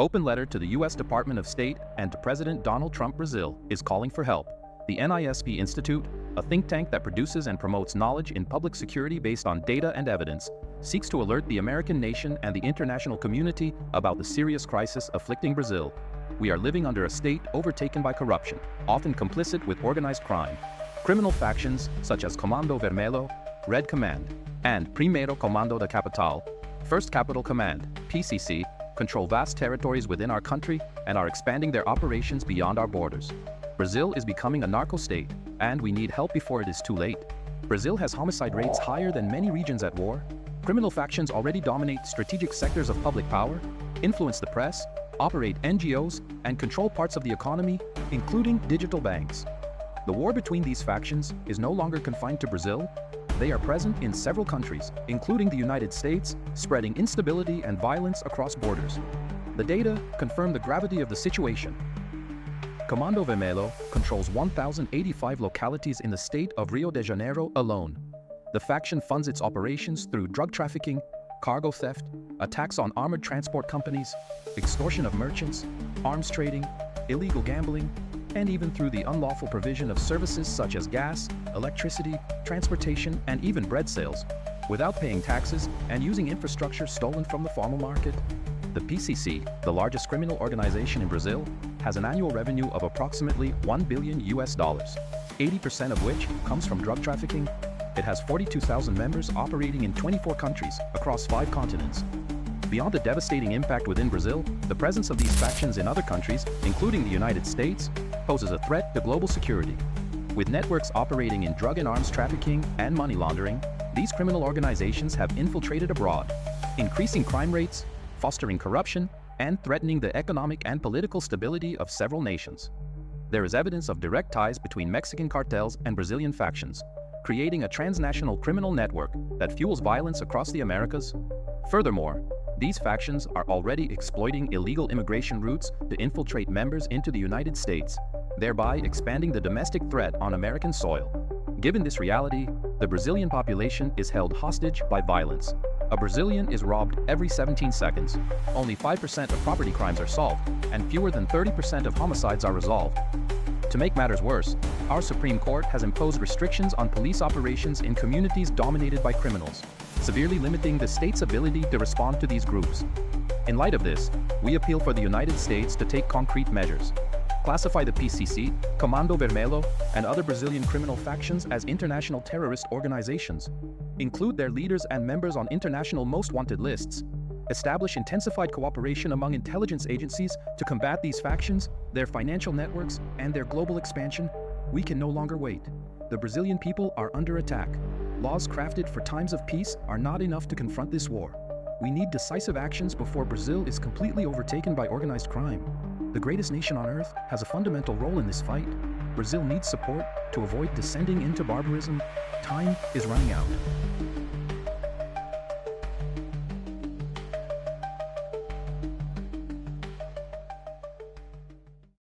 Open letter to the U.S. Department of State and to President Donald Trump. Brazil is calling for help. The NISP Institute, a think tank that produces and promotes knowledge in public security based on data and evidence, seeks to alert the American nation and the international community about the serious crisis afflicting Brazil. We are living under a state overtaken by corruption, often complicit with organized crime. Criminal factions such as Comando Vermelho, Red Command, and Primeiro Comando da Capital, First Capital Command, PCC, control vast territories within our country and are expanding their operations beyond our borders. Brazil is becoming a narco-state, and we need help before it is too late. Brazil has homicide rates higher than many regions at war. Criminal factions already dominate strategic sectors of public power, influence the press, operate NGOs, and control parts of the economy, including digital banks. The war between these factions is no longer confined to Brazil. They are present in several countries, including the United States, spreading instability and violence across borders. The data confirm the gravity of the situation. Comando Vermelho controls 1,085 localities in the state of Rio de Janeiro alone. The faction funds its operations through drug trafficking, cargo theft, attacks on armored transport companies, extortion of merchants, arms trading, illegal gambling, and even through the unlawful provision of services such as gas, electricity, transportation, and even bread sales, without paying taxes and using infrastructure stolen from the formal market. The PCC, the largest criminal organization in Brazil, has an annual revenue of approximately $1 billion, 80% of which comes from drug trafficking. It has 42,000 members operating in 24 countries across 5 continents. Beyond the devastating impact within Brazil, the presence of these factions in other countries, including the United States, poses a threat to global security. With networks operating in drug and arms trafficking and money laundering, these criminal organizations have infiltrated abroad, increasing crime rates, fostering corruption, and threatening the economic and political stability of several nations. There is evidence of direct ties between Mexican cartels and Brazilian factions, creating a transnational criminal network that fuels violence across the Americas. Furthermore, these factions are already exploiting illegal immigration routes to infiltrate members into the United States, thereby expanding the domestic threat on American soil. Given this reality, the Brazilian population is held hostage by violence. A Brazilian is robbed every 17 seconds. Only 5% of property crimes are solved, and fewer than 30% of homicides are resolved. To make matters worse, our Supreme Court has imposed restrictions on police operations in communities dominated by criminals, severely limiting the state's ability to respond to these groups. In light of this, we appeal for the United States to take concrete measures. Classify the PCC, Comando Vermelho, and other Brazilian criminal factions as international terrorist organizations. Include their leaders and members on international most wanted lists. Establish intensified cooperation among intelligence agencies to combat these factions, their financial networks, and their global expansion. We can no longer wait. The Brazilian people are under attack. Laws crafted for times of peace are not enough to confront this war. We need decisive actions before Brazil is completely overtaken by organized crime. The greatest nation on earth has a fundamental role in this fight. Brazil needs support to avoid descending into barbarism. Time is running out.